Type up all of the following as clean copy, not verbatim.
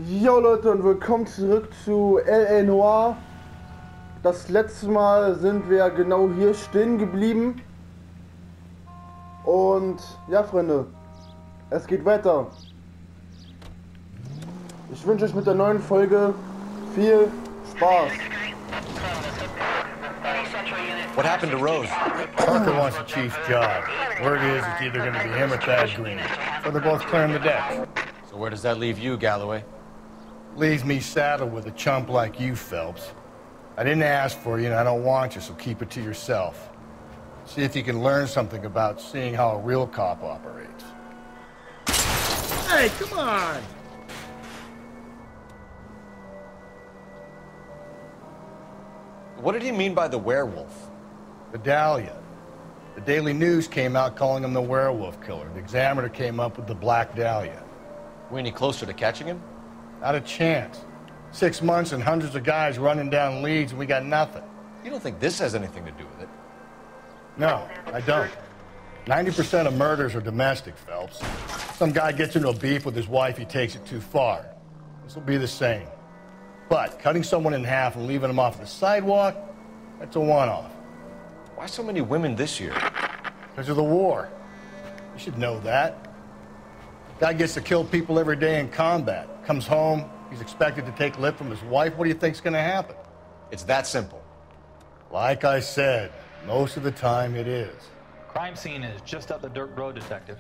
Jo Leute und willkommen zurück zu Noire. Das letzte Mal sind wir genau hier stehen geblieben. Und ja Freunde, es geht weiter. Ich wünsche euch mit der neuen Folge viel Spaß. What happened to Rose? Parker wants the chief's job. Word is it's either going to be him or Thad Green. So they're both clearing the deck. So where does that leave you, Galloway? Leaves me saddled with a chump like you, Phelps. I didn't ask for you and I don't want you, so keep it to yourself. See if you can learn something about seeing how a real cop operates. Hey, come on! What did he mean by the werewolf? Vidalia. The Daily News came out calling him the werewolf killer. The Examiner came up with the Black Dahlia. We any closer to catching him? Not a chance. 6 months and hundreds of guys running down leads and we got nothing. You don't think this has anything to do with it? No, I don't. 90% of murders are domestic, Phelps. Some guy gets into a beef with his wife, he takes it too far. This will be the same. But cutting someone in half and leaving them off the sidewalk, that's a one-off. Why so many women this year? Because of the war. You should know that. Guy gets to kill people every day in combat. Comes home, he's expected to take lip from his wife. What do you think's gonna happen? It's that simple. Like I said, most of the time it is. Crime scene is just up the dirt road, Detective.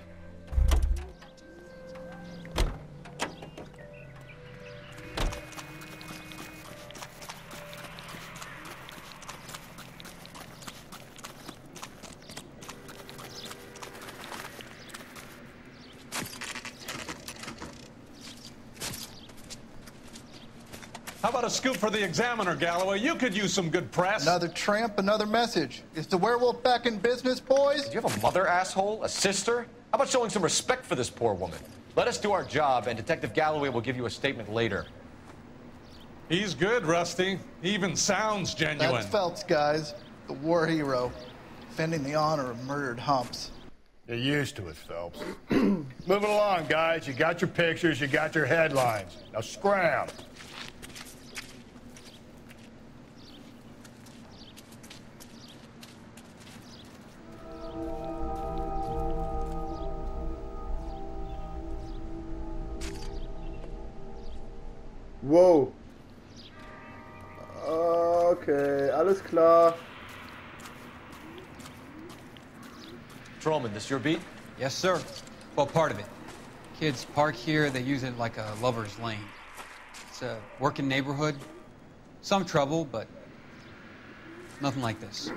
How about a scoop for the Examiner, Galloway? You could use some good press. Another tramp, another message. Is the werewolf back in business, boys? Do you have a mother, asshole? A sister? How about showing some respect for this poor woman? Let us do our job, and Detective Galloway will give you a statement later. He's good, Rusty. He even sounds genuine. That's Phelps, guys. The war hero. Defending the honor of murdered humps. You're used to it, Phelps. Moving along, guys. You got your pictures, you got your headlines. Now scram. Wow. Okay, alles klar. Trollman, this your beat? Yes, sir. Well, part of it. Kids park here, they use it like a lover's lane. It's a working neighborhood. Some trouble, but nothing like this.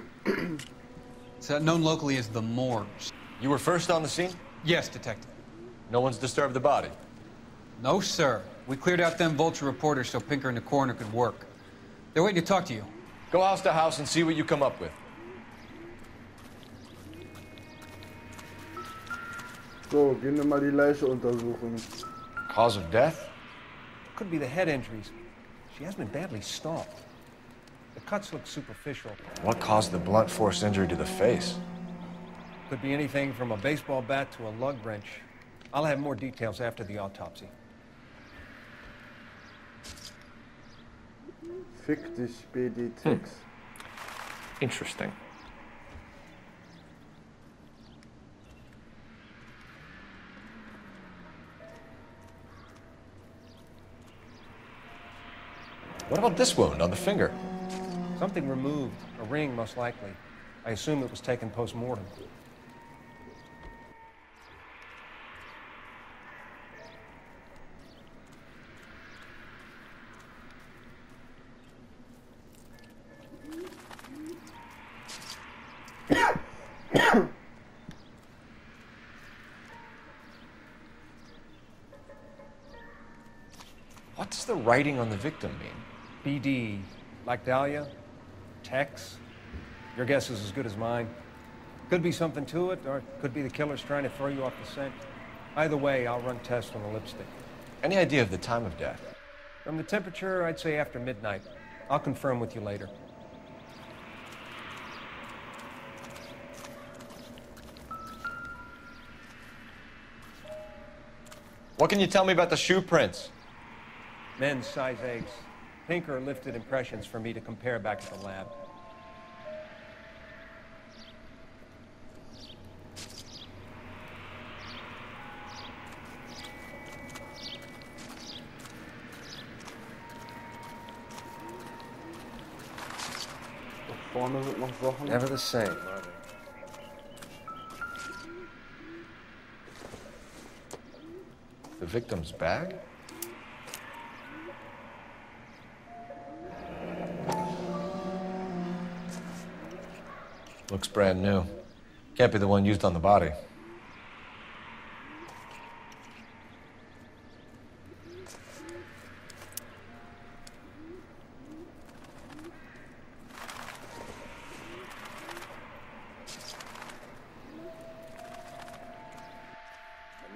It's known locally as the Morgues. You were first on the scene? Yes, Detective. No one's disturbed the body? No, sir. We cleared out them vulture reporters so Pinker and the coroner could work. They're waiting to talk to you. Go house to house and see what you come up with. So, gehen wir mal die Leiche untersuchen. Cause of death? Could be the head injuries. She has been badly stalked. The cuts look superficial. What caused the blunt force injury to the face? Could be anything from a baseball bat to a lug wrench. I'll have more details after the autopsy. Fick dich, BD Tex. Interesting. What about this wound on the finger? Something removed. A ring, most likely. I assume it was taken post-mortem. What does the writing on the victim mean? BD. Like Dahlia? Tex? Your guess is as good as mine. Could be something to it, or it could be the killer's trying to throw you off the scent. Either way, I'll run tests on the lipstick. Any idea of the time of death? From the temperature, I'd say after midnight. I'll confirm with you later. What can you tell me about the shoe prints? Men's size 8s. Pinker lifted impressions for me to compare back at the lab. Vorne sind noch Sachen. Never the same, are they? The victim's bag? Looks brand new. Can't be the one used on the body.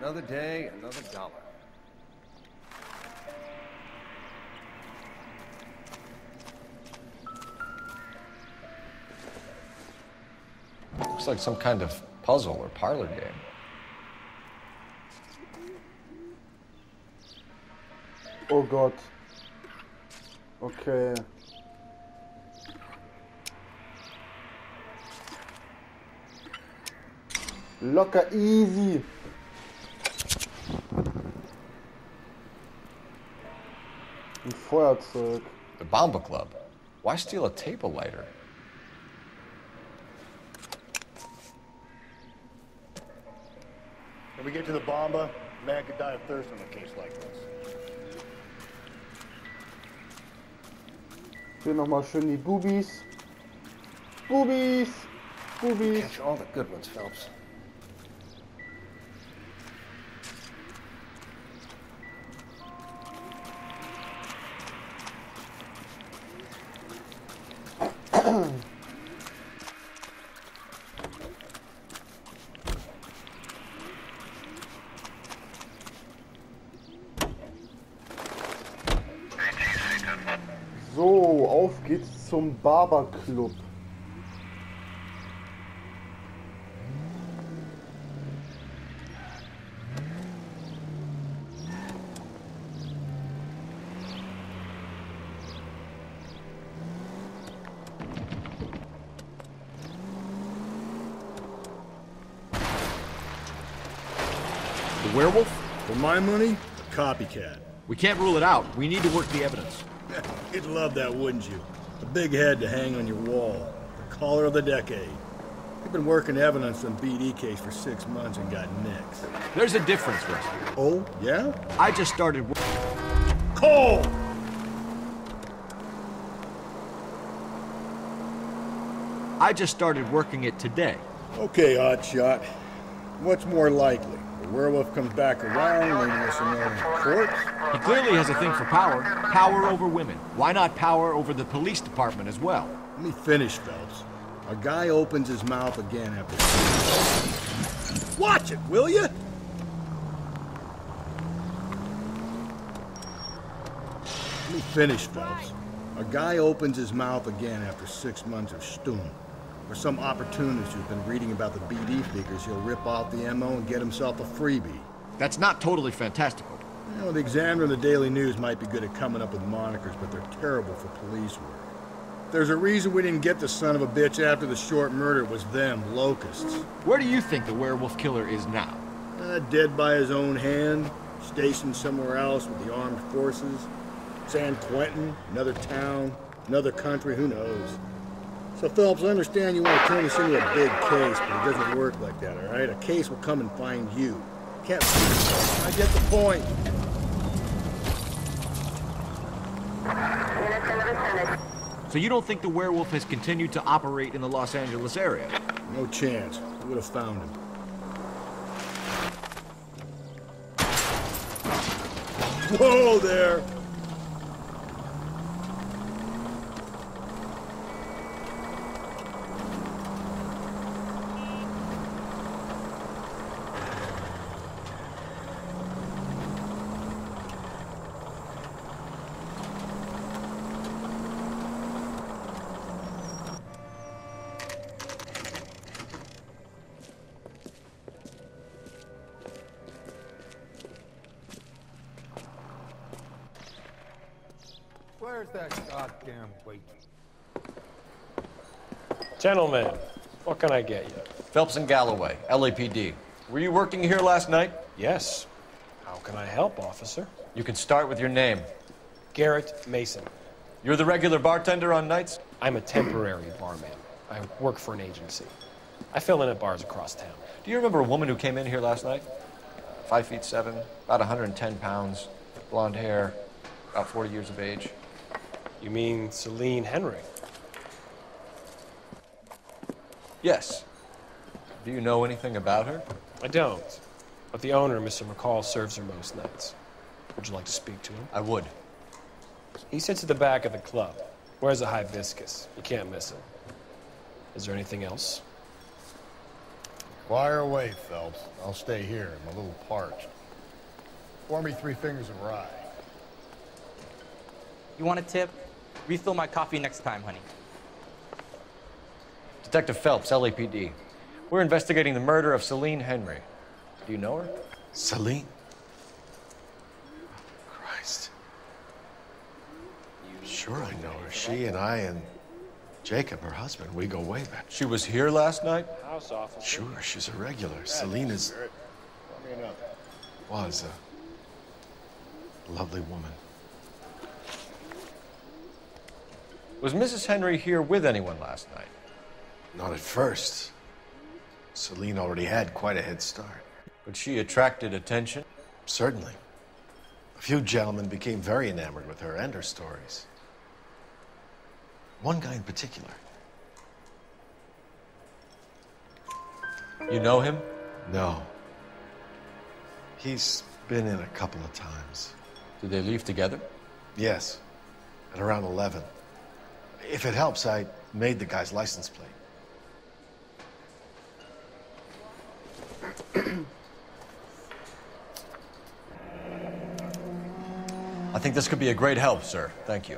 Another day, another dollar. Looks like some kind of puzzle or parlor game. Oh Gott. Okay. Locker easy. Ein Feuerzeug. The Bomba Club. Why steal a table lighter? When we get to the Bomba, a man could die of thirst in a case like this. Hier nochmal schön die Bubis. Bubis. Bubis. Catch all the good ones, Phelps. So, auf geht's zum Barberclub. The werewolf? For my money, a copycat. We can't rule it out. We need to work the evidence. You'd love that, wouldn't you? A big head to hang on your wall. The caller of the decade. We've been working evidence on BD case for 6 months and got nicks. There's a difference, Wesley. Oh, yeah? I just started. Cole! I just started working it today. Okay, hotshot. What's more likely? The werewolf comes back around, leaving us another corpse? He clearly has a thing for power. Power over women. Why not power over the police department as well? Let me finish, Phelps. A guy opens his mouth again after... Watch it, will you? Let me finish, Phelps. A guy opens his mouth again after 6 months of stewing. For some opportunist who's been reading about the BD figures, he'll rip off the MO and get himself a freebie. That's not totally fantastical. You know, the Examiner and the Daily News might be good at coming up with monikers, but they're terrible for police work. There's a reason we didn't get the son of a bitch after the short murder. It was them, locusts. Where do you think the werewolf killer is now? Dead by his own hand, stationed somewhere else with the armed forces. San Quentin, another town, another country, who knows? So, Phelps, I understand you want to turn this into a big case, but it doesn't work like that, all right? A case will come and find you. Can't... I get the point. So you don't think the werewolf has continued to operate in the Los Angeles area? No chance. We would have found him. Whoa there! Where's that goddamn weight? Gentlemen, what can I get you? Phelps and Galloway, LAPD. Were you working here last night? Yes. How can I help, officer? You can start with your name. Garrett Mason. You're the regular bartender on nights? I'm a temporary barman. I work for an agency. I fill in at bars across town. Do you remember a woman who came in here last night? 5'7", about 110 pounds, blonde hair, about 40 years of age. You mean Celine Henry? Yes. Do you know anything about her? I don't. But the owner, Mr. McCall, serves her most nights. Would you like to speak to him? I would. He sits at the back of the club. Wears a hibiscus. You can't miss him. Is there anything else? Fire away, Phelps. I'll stay here. I'm a little parched. Pour me 3 fingers of rye. You want a tip? Refill my coffee next time, honey. Detective Phelps, LAPD. We're investigating the murder of Celine Henry. Do you know her? Celine? Christ. Sure I know her. She and I and Jacob, her husband, we go way back. She was here last night? House officer. Sure, she's a regular. Celine is... was a lovely woman. Was Mrs. Henry here with anyone last night? Not at first. Celine already had quite a head start. But she attracted attention? Certainly. A few gentlemen became very enamored with her and her stories. One guy in particular. You know him? No. He's been in a couple of times. Did they leave together? Yes. At around 11. If it helps, I made the guy's license plate. I think this could be a great help, sir. Thank you.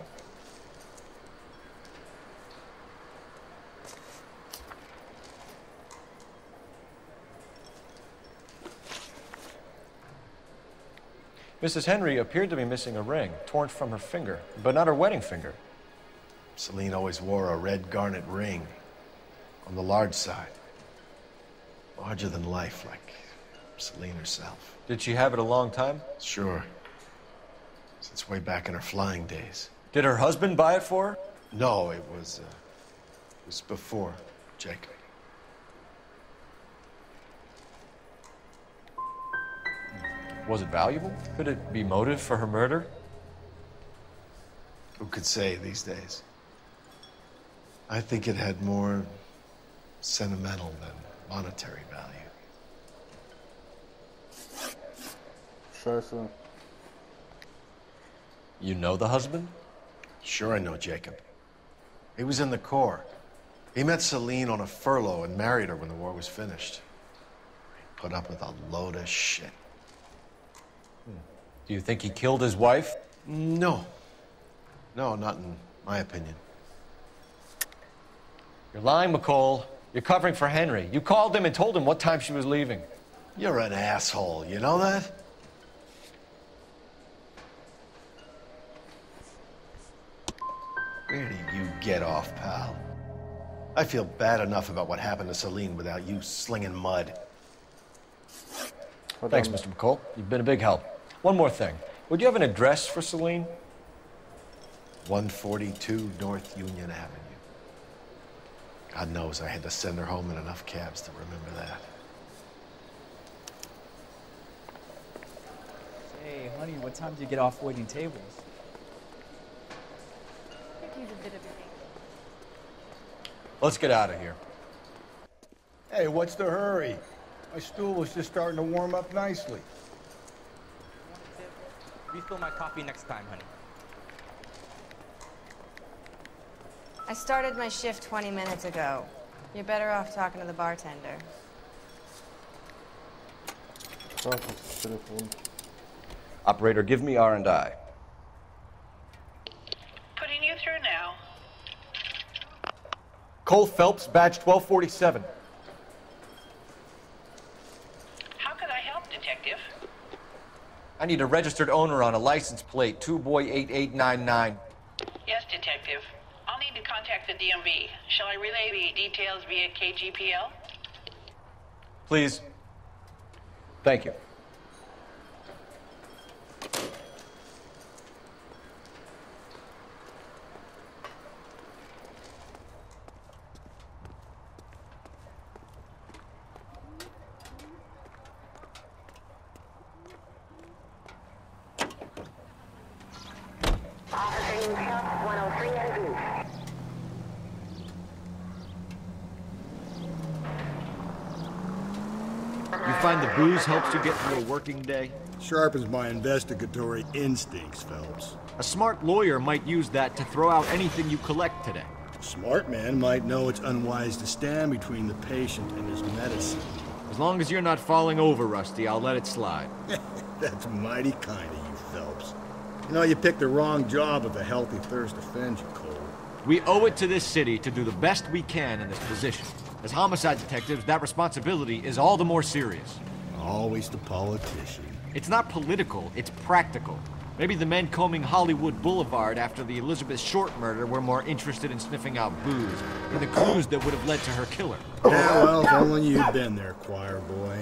Mrs. Henry appeared to be missing a ring, torn from her finger, but not her wedding finger. Celine always wore a red garnet ring on the large side. Larger than life, like Celine herself. Did she have it a long time? Sure. Since way back in her flying days. Did her husband buy it for her? No, it was before Jacob. Was it valuable? Could it be motive for her murder? Who could say these days? I think it had more sentimental than monetary value. Scheiße. You know the husband? Sure I know Jacob. He was in the Corps. He met Celine on a furlough and married her when the war was finished. He put up with a load of shit. Do you think he killed his wife? No. No, not in my opinion. You're lying, McCall. You're covering for Henry. You called him and told him what time she was leaving. You're an asshole, you know that? Where do you get off, pal? I feel bad enough about what happened to Celine without you slinging mud. Thanks, Mr. McCall. You've been a big help. One more thing. Would you have an address for Celine? 142 North Union Avenue. God knows I had to send her home in enough cabs to remember that. Hey, honey, what time do you get off waiting tables? Let's get out of here. Hey, what's the hurry? My stool was just starting to warm up nicely. Refill my coffee next time, honey. I started my shift 20 minutes ago. You're better off talking to the bartender. Operator, give me R&I. Putting you through now. Cole Phelps, badge 1247. How could I help, Detective? I need a registered owner on a license plate, 2boy8899. Detective. I'll need to contact the DMV. Shall I relay the details via KGPL? Please. Thank you. You find the booze helps you get through a working day? Sharpens my investigatory instincts, Phelps. A smart lawyer might use that to throw out anything you collect today. A smart man might know it's unwise to stand between the patient and his medicine. As long as you're not falling over, Rusty, I'll let it slide. That's mighty kind of you, Phelps. You know, you picked the wrong job if a healthy thirst offends you, Cole. We owe it to this city to do the best we can in this position. As homicide detectives, that responsibility is all the more serious. Always the politician. It's not political, it's practical. Maybe the men combing Hollywood Boulevard after the Elizabeth Short murder were more interested in sniffing out booze than the clues that would have led to her killer. Yeah, well, if only you'd been there, choir boy.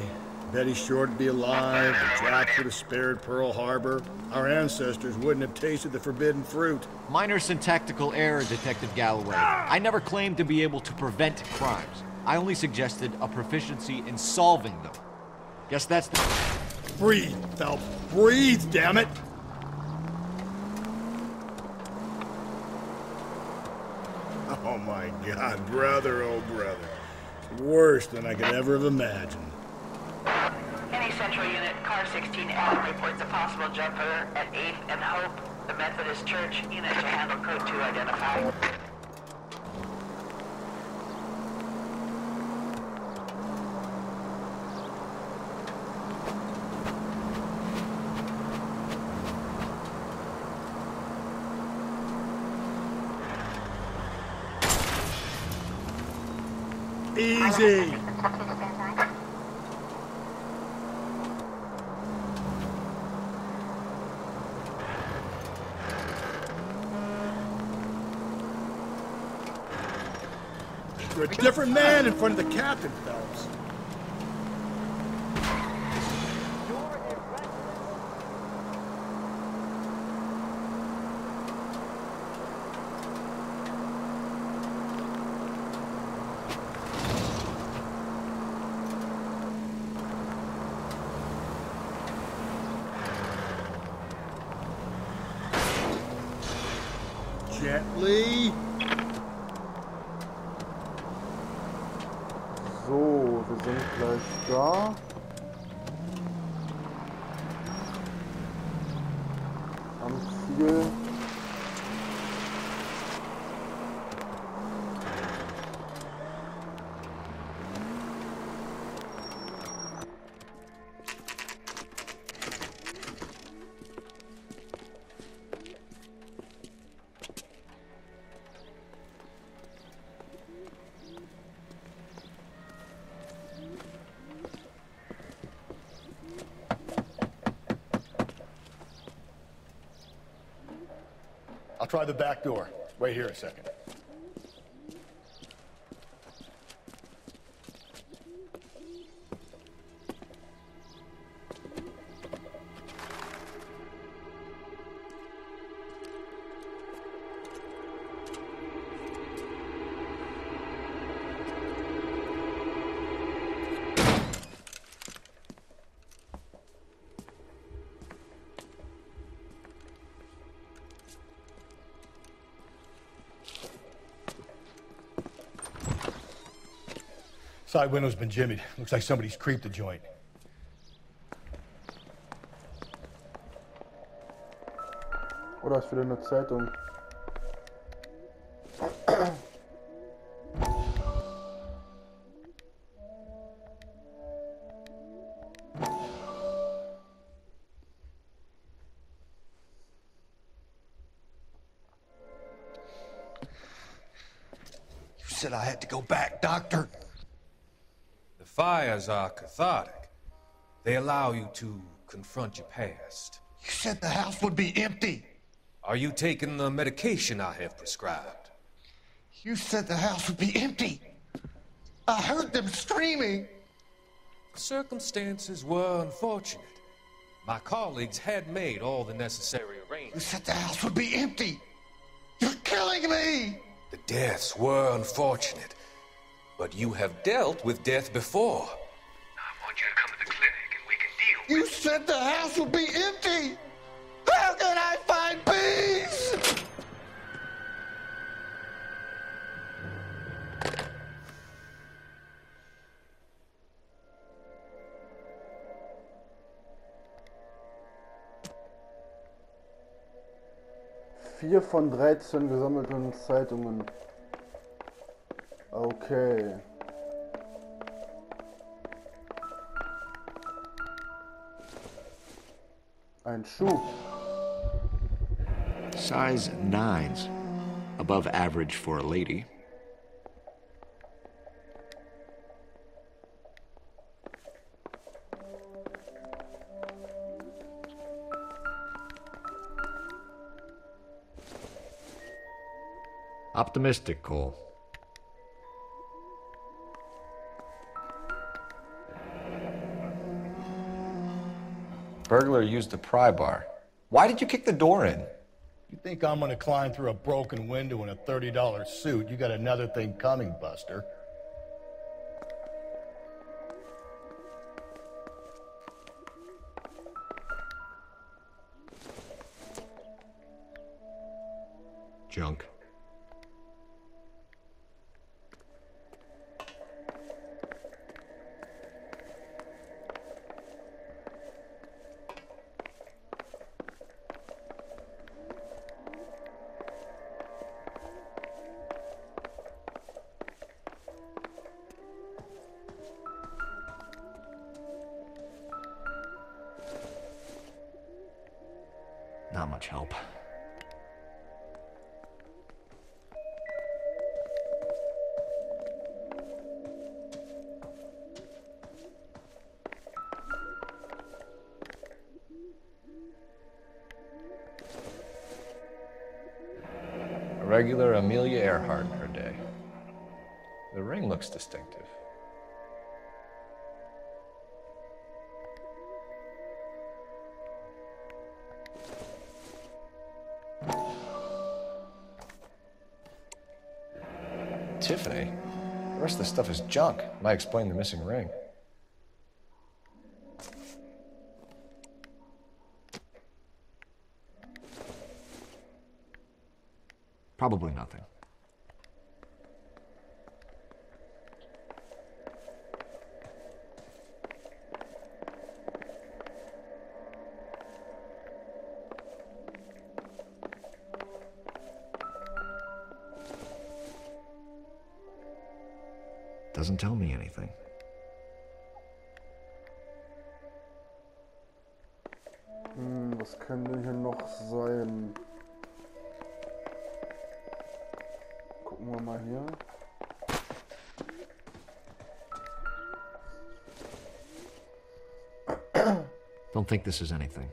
Betty Short would be alive, the Japs would have spared Pearl Harbor. Our ancestors wouldn't have tasted the forbidden fruit. Minor syntactical error, Detective Galloway. I never claimed to be able to prevent crimes. I only suggested a proficiency in solving them. Guess that's the... Breathe, Phelps. Breathe, damn it! Oh my God, brother, oh brother. Worse than I could ever have imagined. Any Central Unit, Car 16 Adam reports a possible jumper at 8th and Hope, the Methodist Church. Unit to handle code 2 identified. Easy! You're a different man in front of the captain, Phelps. Gently. So, wir sind gleich da. Am Ziel. I'll try the back door. Wait here a second. Side window's been jimmied. Looks like somebody's creeped the joint. Oder ist wieder eine Zeitung? You said I had to go back, Doctor. The fires are cathartic. They allow you to confront your past. You said the house would be empty. Are you taking the medication I have prescribed? You said the house would be empty. I heard them screaming. Circumstances were unfortunate. My colleagues had made all the necessary You arrangements. said the house would be empty. You're killing me. The deaths were unfortunate, but you have dealt with death before. I want you to come to the clinic and we can deal. You said the house would be empty. How can I find peace? Vier von 13 gesammelten Zeitungen. Okay. Ein Schuh. Size 9s. Above average for a lady. Optimistic, Cole. Burglar used the pry bar. Why did you kick the door in? You think I'm gonna climb through a broken window in a $30 suit? You got another thing coming, Buster. Junk. Not much help. A regular Amelia Earhart in her day. The ring looks distinctive. Tiffany? The rest of the stuff is junk. Might explain the missing ring. Probably nothing. Doesn't tell me anything. Was könnte hier noch sein? Gucken wir mal hier. Don't think this is anything.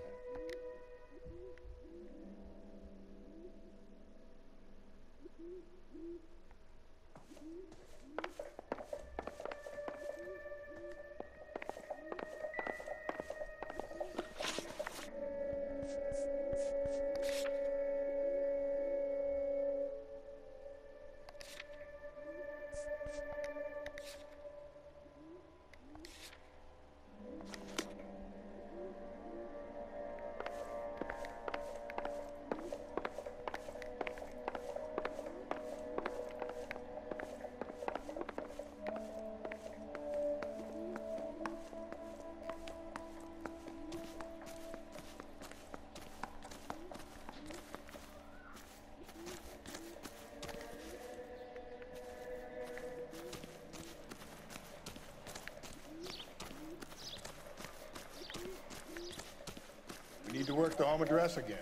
We need to work the home address again.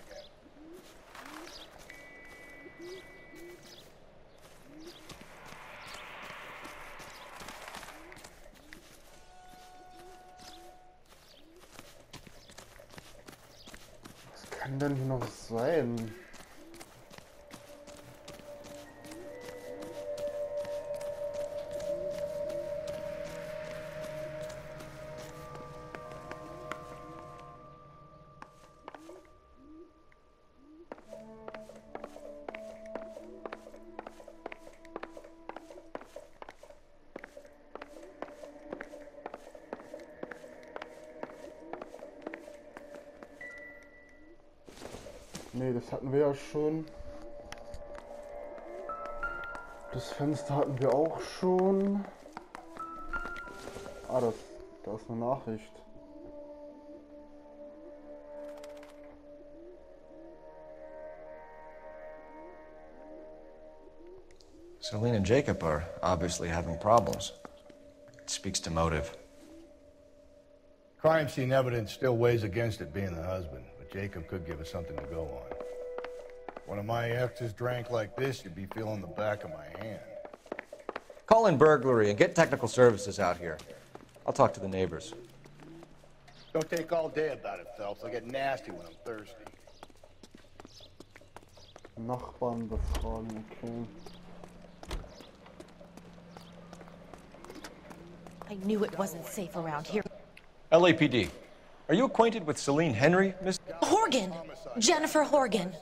Was kann denn hier noch sein? Nee, das hatten wir ja schon. Das Fenster hatten wir auch schon. Ah, da ist eine Nachricht. Celine and Jacob are obviously having problems. It speaks to motive. Crime scene evidence still weighs against it being the husband, but Jacob could give us something to go on. One of my exes drank like this, you'd be feeling the back of my hand. Call in burglary and get technical services out here. I'll talk to the neighbors. Don't take all day about it, Phelps. I'll get nasty when I'm thirsty. Nachbarn befragen, okay. I knew it wasn't safe around here. LAPD. Are you acquainted with Celine Henry, Miss? Horgan! Jennifer Horgan.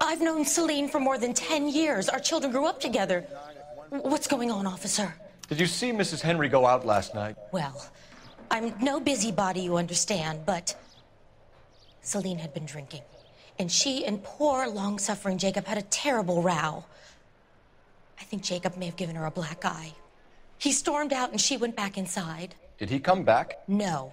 I've known Celine for more than 10 years. Our children grew up together. What's going on, officer? Did you see Mrs. Henry go out last night? Well, I'm no busybody, you understand, but Celine had been drinking. And she and poor, long-suffering Jacob had a terrible row. I think Jacob may have given her a black eye. He stormed out and she went back inside. Did he come back? No.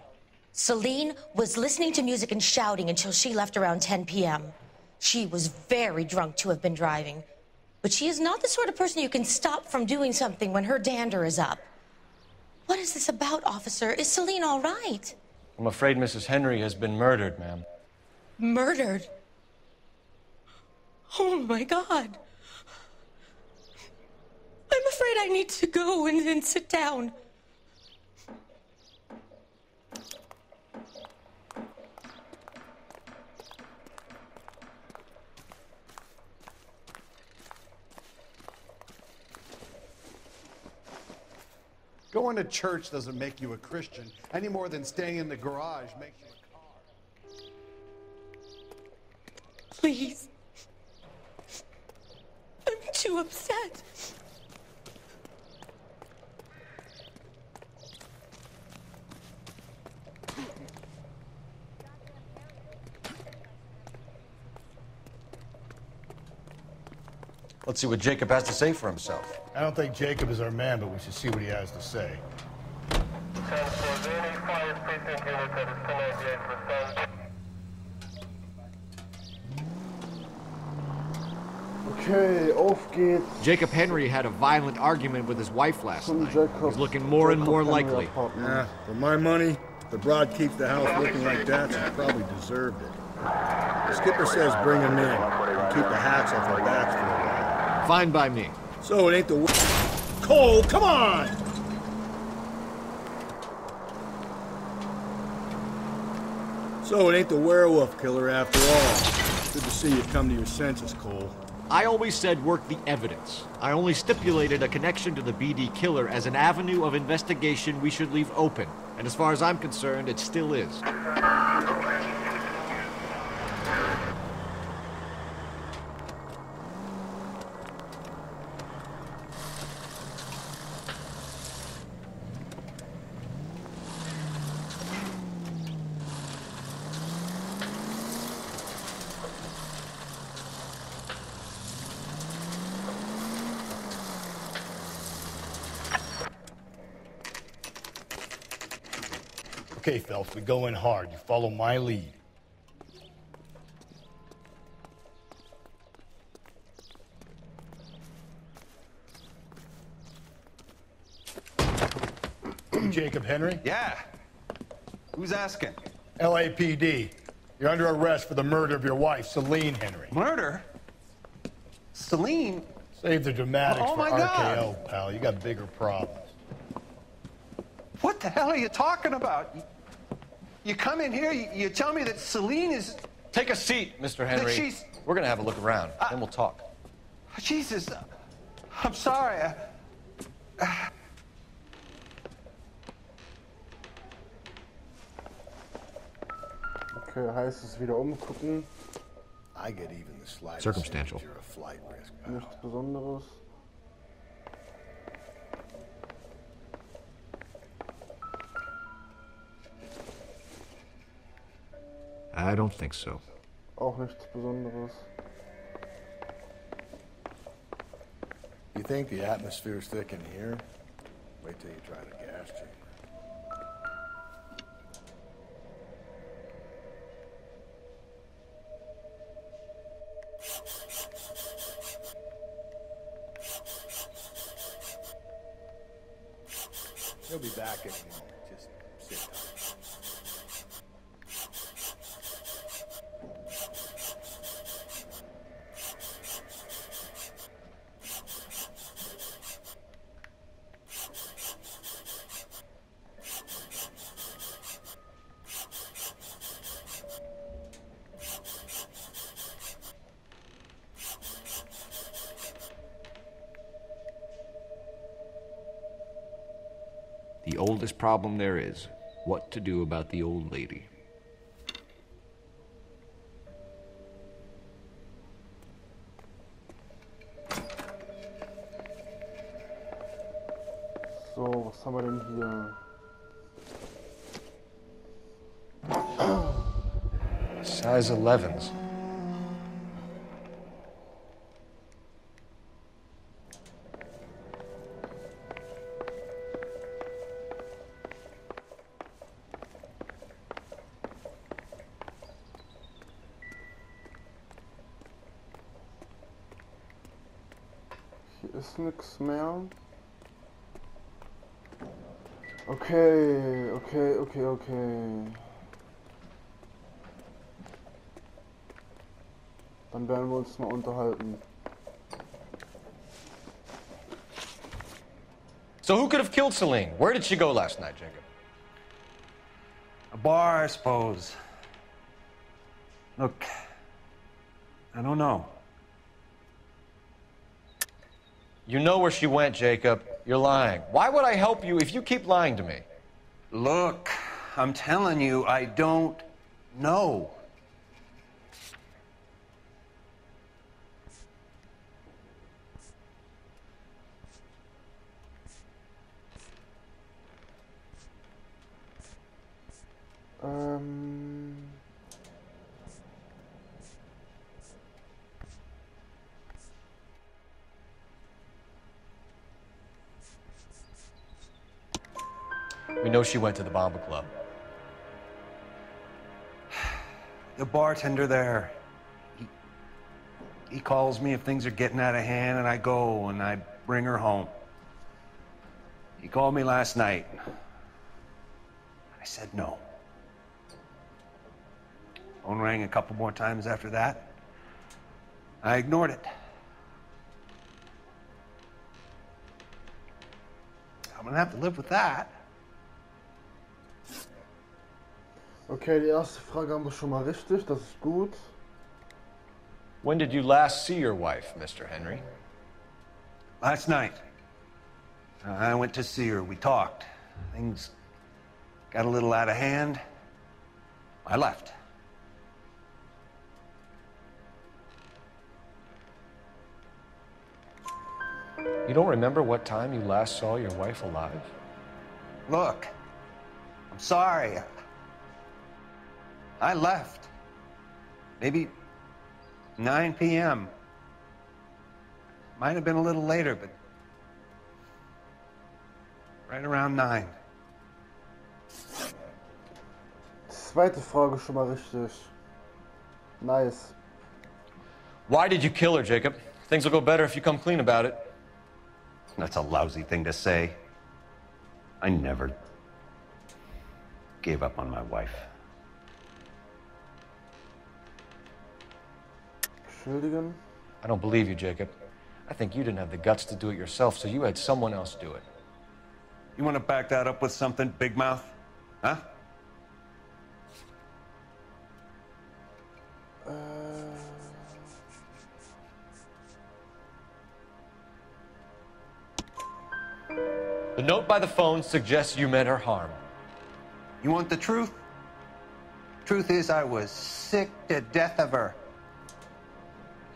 Celine was listening to music and shouting until she left around 10 p.m. She was very drunk to have been driving. But she is not the sort of person you can stop from doing something when her dander is up. What is this about, officer? Is Celine all right? I'm afraid Mrs. Henry has been murdered, ma'am. Murdered? Oh, my God. I'm afraid I need to go and sit down. Going to church doesn't make you a Christian any more than staying in the garage makes you a car. Please. I'm too upset. Let's see what Jacob has to say for himself. I don't think Jacob is our man, but we should see what he has to say. Okay, auf geht's. Jacob Henry had a violent argument with his wife last night. He's looking more and more likely. Yeah, for my money, if the broad keeps the house looking like that, she probably deserved it. The skipper says bring him in and keep the hats off our backs for a while. Fine by me. So it ain't the... Cole, come on! So it ain't the werewolf killer after all. Good to see you come to your senses, Cole. I always said work the evidence. I only stipulated a connection to the BD killer as an avenue of investigation we should leave open. And as far as I'm concerned, it still is. Okay, Phelps, we go in hard. You follow my lead. You Jacob Henry? Yeah. Who's asking? LAPD. You're under arrest for the murder of your wife, Celine Henry. Murder? Celine? Save the dramatics Oh, for my RKO, God. pal. You got bigger problems. What the hell are you talking about? You come in here, you tell me that Celine is... Take a seat, Mr. Henry. That she's... We're gonna have a look around, then we'll talk. Jesus, I'm sorry. Okay, heißt es wieder umgucken. I get even the slightest Circumstantial. signature of flight risk, pal. Nichts Besonderes. I don't think so. Auch nichts Besonderes. You think the atmosphere's thick in here? Wait till you try the gas chamber. He'll be back in a moment. Just sit tight. The oldest problem there is, what to do about the old lady. So, was haben wir denn hier? Size 11s. Hier ist nichts mehr. Okay. Dann werden wir uns mal unterhalten. So who could have killed Celine? Where did she go last night, Jacob? A bar, I suppose. Look, I don't know. You know where she went, Jacob. You're lying. Why would I help you if you keep lying to me? Look, I'm telling you, I don't know. We know she went to the Bomba Club. The bartender there, he calls me if things are getting out of hand, and I go and I bring her home. He called me last night. I said no. Phone rang a couple more times after that. I ignored it. I'm gonna have to live with that. Okay, die erste Frage haben wir schon mal richtig, das ist gut. When did you last see your wife, Mr. Henry? Last night. I went to see her. We talked. Things got a little out of hand. I left. You don't remember what time you last saw your wife alive? Look, I'm sorry. I left. Maybe 9 p.m. Might have been a little later, but right around 9. Zweite Frage schon mal richtig. Nice. Why did you kill her, Jacob? Things will go better if you come clean about it. That's a lousy thing to say. I never gave up on my wife. Entschuldigen? I don't believe you, Jacob. I think you didn't have the guts to do it yourself, so you had someone else do it. You want to back that up with something, Big Mouth? Huh? The note by the phone suggests you meant her harm. You want the truth? Truth is, I was sick to death of her.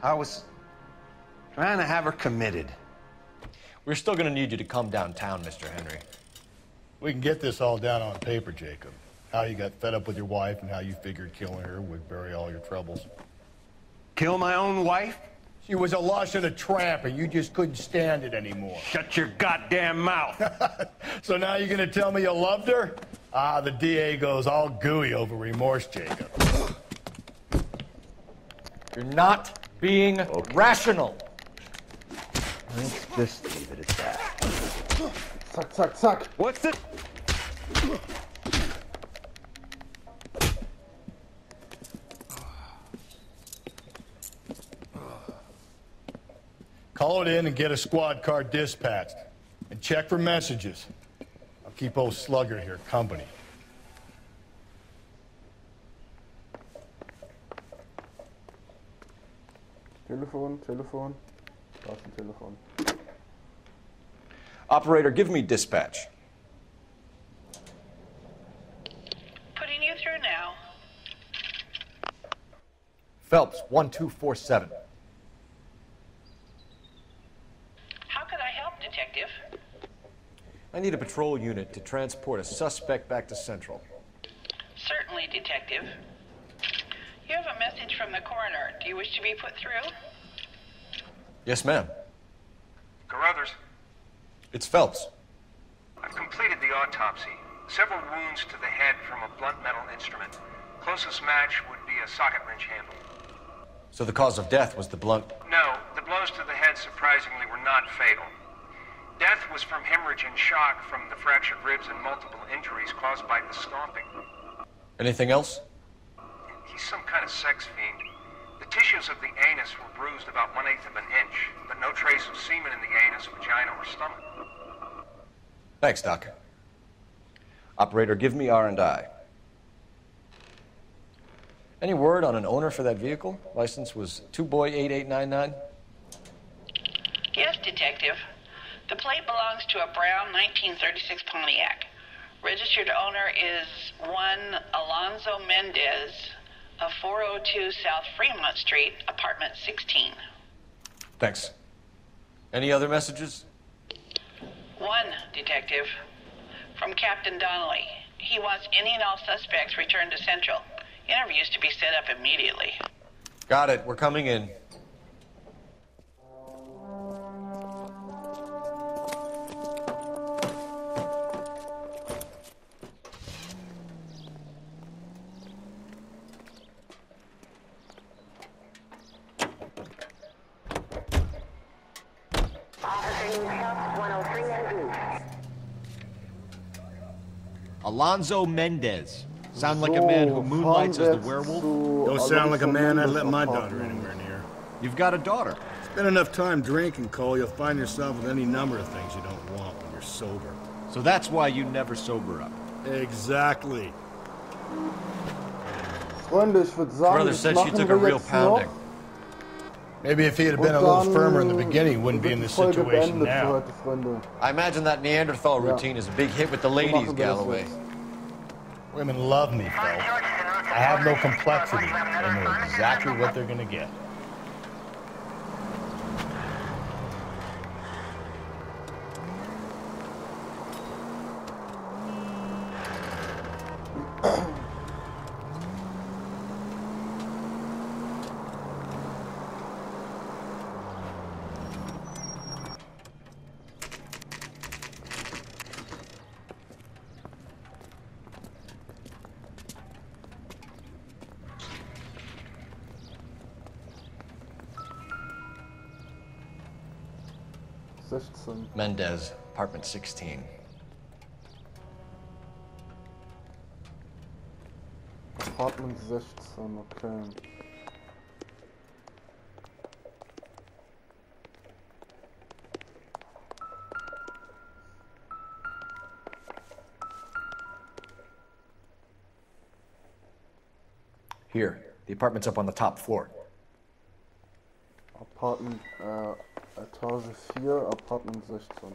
I was trying to have her committed. We're still going to need you to come downtown, Mr. Henry. We can get this all down on paper, Jacob. How you got fed up with your wife and how you figured killing her would bury all your troubles. Kill my own wife? She was a lush and a tramp, and you just couldn't stand it anymore. Shut your goddamn mouth. So now you're gonna tell me you loved her? Ah, the DA goes all gooey over remorse, Jacob. You're not being rational. Let's just leave it at that. Zack, zack, zack. What's it? Call it in and get a squad car dispatched. And check for messages. I'll keep old Slugger here company. Telefon, Telefon. Da ist ein Telefon. Operator, give me dispatch. Putting you through now. Phelps, 1247. How could I help, Detective? I need a patrol unit to transport a suspect back to Central. Certainly, Detective. You have a message from the coroner. Do you wish to be put through? Yes, ma'am. Carruthers, It's Phelps. I've completed the autopsy. Several wounds to the head from a blunt metal instrument. Closest match would be a socket wrench handle. So the cause of death was the blunt... No, the blows to the head surprisingly were not fatal. Death was from hemorrhage and shock from the fractured ribs and multiple injuries caused by the stomping. Anything else? He's some kind of sex fiend. The tissues of the anus were bruised about 1/8 of an inch, but no trace of semen in the anus, vagina, or stomach. Thanks, Doc. Operator, give me R&I. Any word on an owner for that vehicle? License was 2boy8899. Yes, Detective. The plate belongs to a brown 1936 Pontiac. Registered owner is one Alonzo Mendez of 402 South Fremont Street, apartment 16. Thanks. Any other messages? One, Detective. From Captain Donnelly. He wants any and all suspects returned to Central. Interviews to be set up immediately. Got it. We're coming in. Alonzo Mendez. Sound like a man who moonlights as the werewolf? Don't sound like a man I'd let my daughter anywhere near. You've got a daughter. Spend enough time drinking, Cole, you'll find yourself with any number of things you don't want when you're sober. So that's why you never sober up. Exactly. Freunde, ich würde sagen, Brother das said she machen took a wir real jetzt pounding. noch. Maybe if he had been a little firmer in the beginning, he wouldn't be in this situation now. I imagine that Neanderthal routine is a big hit with the ladies, Galloway. Women love me, Phelps. I have no complexity. They know exactly what they're gonna get. Mendez, apartment 16. Apartment 16, okay. Here, the apartment's up on the top floor. Apartment, Etage 4, Apartment 16.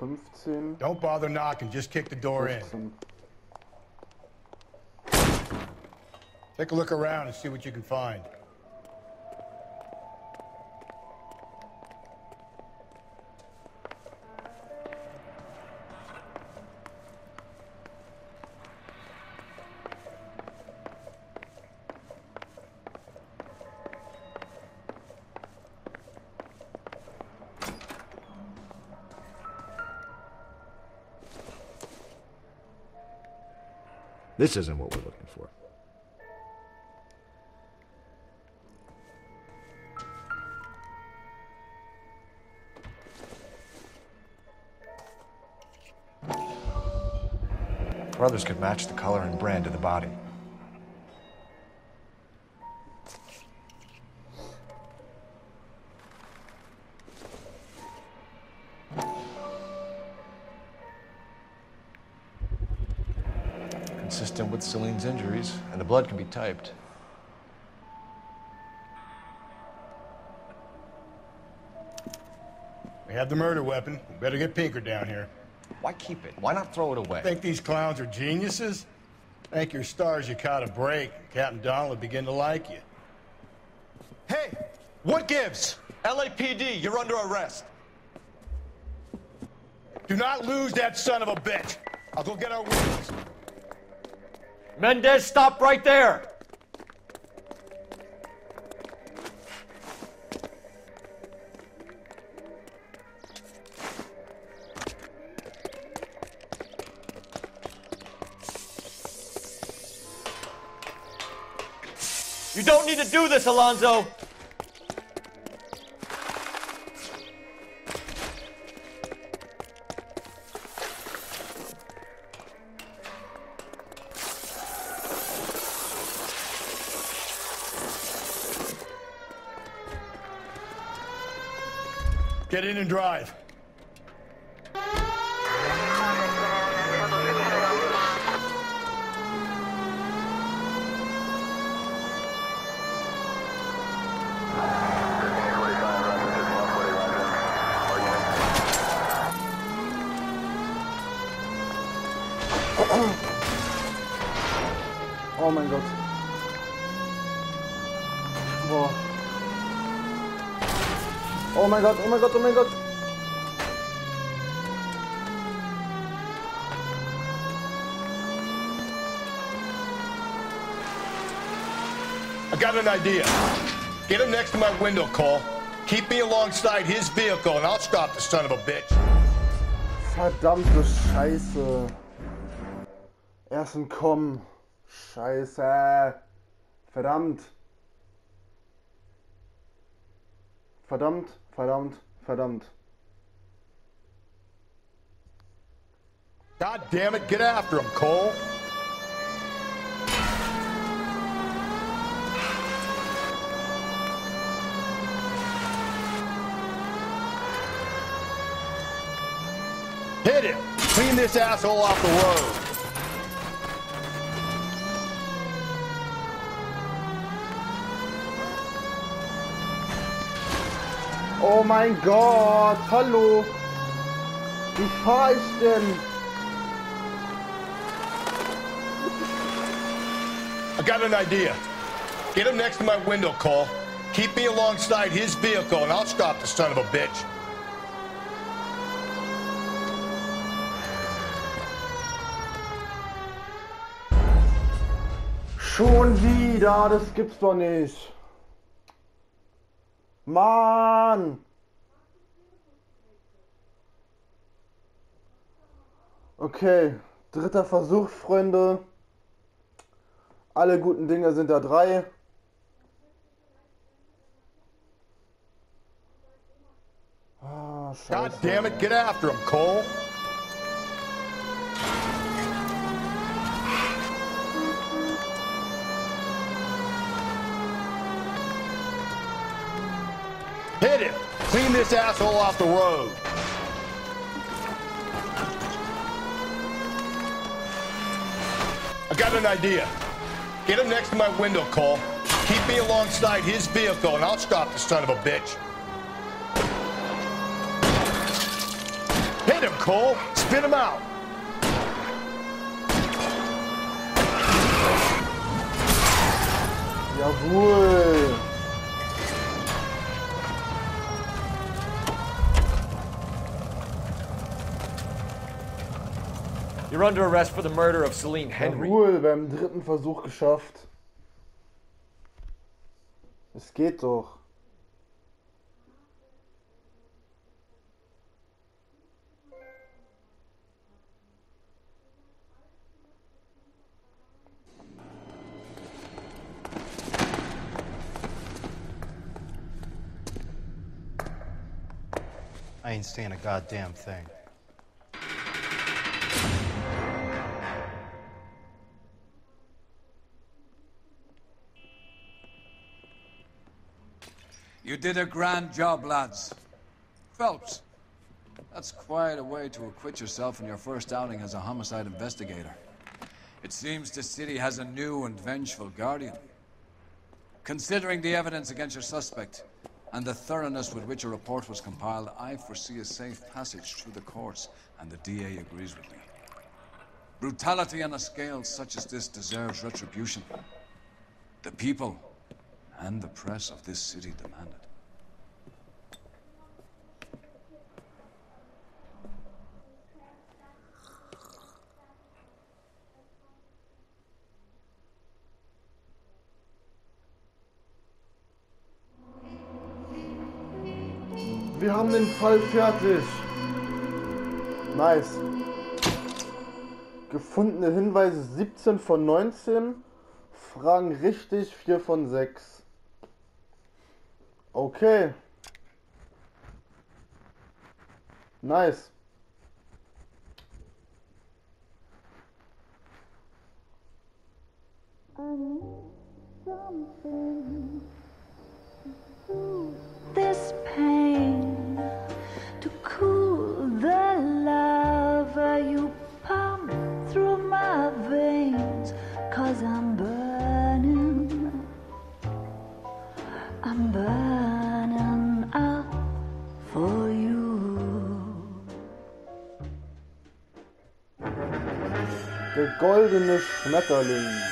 15. Don't bother knocking, just kick the door 15. in. Take a look around and see what you can find. This isn't what we're looking for. Brothers could match the color and brand of the body. Consistent with Celine's injuries, and the blood can be typed. We have the murder weapon. We better get Pinker down here. Why keep it? Why not throw it away? Think these clowns are geniuses? Thank your stars you caught a break. Captain Donald will begin to like you. Hey, what gives? LAPD, you're under arrest. Do not lose that son of a bitch. I'll go get our witness. Mendez, stop right there! You don't need to do this, Alonzo! Get in and drive. Oh mein Gott. Boah. Oh mein Gott, oh mein Gott, oh mein Gott. I got an idea. Get him next to my window, Cole. Keep me alongside his vehicle and I'll stop the son of a bitch. Verdammte Scheiße. Erst entkommen. Scheiße. Verdammt. Verdammt, verdammt, verdammt. God damn it, get after him, Cole. Hit him! Clean this asshole off the road. Oh mein Gott, hallo. Wie fahr ich denn? I got an idea. Get him next to my window, Cole. Keep me alongside his vehicle and I'll stop the son of a bitch. Schon wieder, das gibt's doch nicht. Mann! Okay, dritter Versuch, Freunde. Alle guten Dinge sind da 3. Ah, Scheiße. God damn it, get after him, Cole. Hit him! Clean this asshole off the road. I got an idea. Get him next to my window, Cole. Keep me alongside his vehicle and I'll stop the son of a bitch. Hit Get him, Cole! Spin him out! Jawohl! You're under arrest for the murder of Celine Henry. Jawohl, beim dritten Versuch geschafft. Es geht doch. I ain't saying a goddamn thing. You did a grand job, lads. Phelps, that's quite a way to acquit yourself in your first outing as a homicide investigator. It seems the city has a new and vengeful guardian. Considering the evidence against your suspect, and the thoroughness with which a report was compiled, I foresee a safe passage through the courts, and the DA agrees with me. Brutality on a scale such as this deserves retribution. The people and the press of this city demand it. Wir haben den Fall fertig. Nice. Gefundene Hinweise 17 von 19. Fragen richtig 4 von 6. Okay. Nice. This pain to cool the lava you pump through my veins, 'cause I'm burning up for you. Der goldene Schmetterling.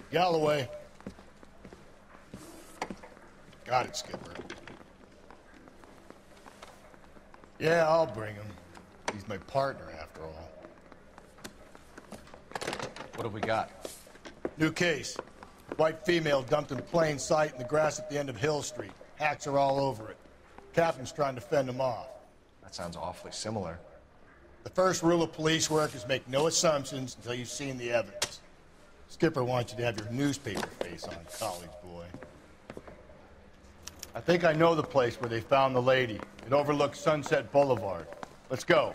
Galloway. Got it, Skipper. Yeah, I'll bring him. He's my partner, after all. What have we got? New case. White female dumped in plain sight in the grass at the end of Hill Street. Hacks are all over it. Captain's trying to fend him off. That sounds awfully similar. The first rule of police work is make no assumptions until you've seen the evidence. Skipper wants you to have your newspaper face on, college boy. I think I know the place where they found the lady. It overlooks Sunset Boulevard. Let's go.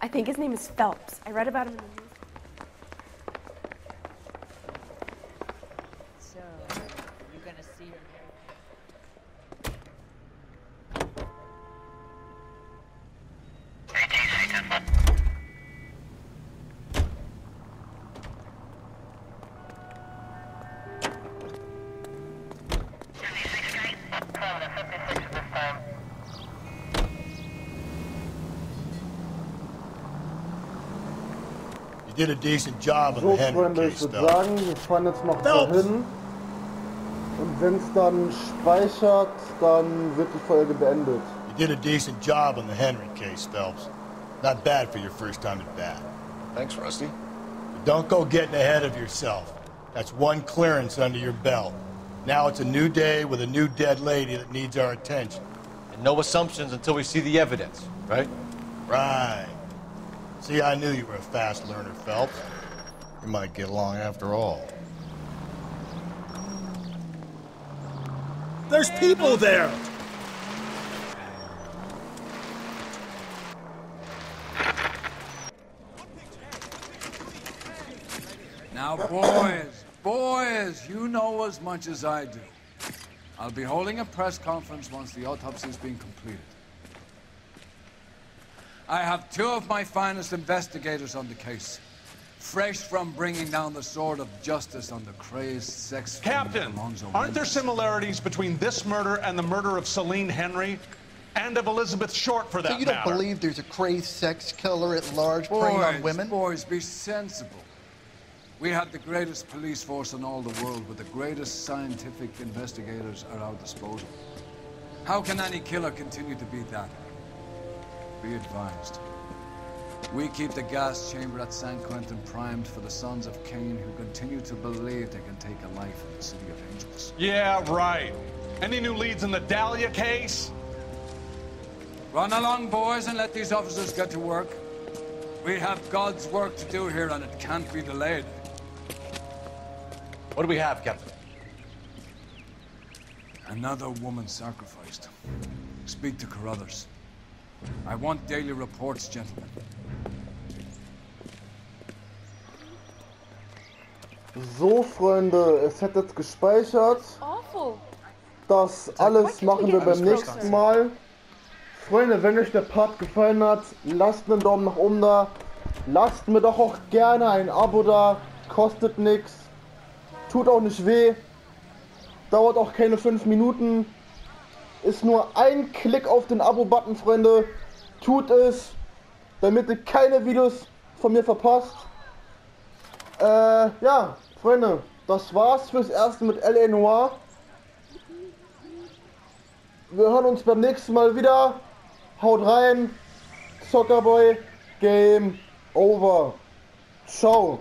I think his name is Phelps. I read about him in the news. So, you gonna see her? You did a decent job on So, the Henry Freunde, ich case, würde Phelps. sagen, wir fahren jetzt noch dahin. Und wenn es dann speichert, dann wird die Folge beendet. You did a decent job on the Henry case, Phelps. Not bad for your first time at bat. Thanks, Rusty. But don't go getting ahead of yourself. That's one clearance under your belt. Now it's a new day with a new dead lady that needs our attention. And no assumptions until we see the evidence, right? Right. See, I knew you were a fast learner, Phelps. We might get along after all. There's people there! Now, boys, you know as much as I do. I'll be holding a press conference once the autopsy's been completed. I have two of my finest investigators on the case. Fresh from bringing down the sword of justice on the crazed sex... Captain, aren't there similarities between this murder and the murder of Celine Henry? And of Elizabeth Short, for that matter? So you don't believe there's a crazed sex killer at large preying on women? Boys, be sensible. We have the greatest police force in all the world with the greatest scientific investigators at our disposal. How can any killer continue to be that? Be advised. We keep the gas chamber at San Quentin primed for the sons of Cain who continue to believe they can take a life in the City of Angels. Yeah, right. Any new leads in the Dahlia case? Run along, boys, and let these officers get to work. We have God's work to do here, and it can't be delayed. What do we have, Captain? Another woman sacrificed. Speak to Carruthers. I want daily reports, gentlemen. So, Freunde, es hat jetzt gespeichert. Das alles machen wir beim nächsten Mal. Freunde, wenn euch der Part gefallen hat, lasst einen Daumen nach oben da. Lasst mir doch auch gerne ein Abo da. Kostet nichts. Tut auch nicht weh. Dauert auch keine 5 Minuten. Ist nur ein Klick auf den Abo-Button, Freunde. Tut es, damit ihr keine Videos von mir verpasst. Ja, Freunde, das war's fürs Erste mit L.A. Noire. Wir hören uns beim nächsten Mal wieder. Haut rein. Zockerboy. Game over. Ciao.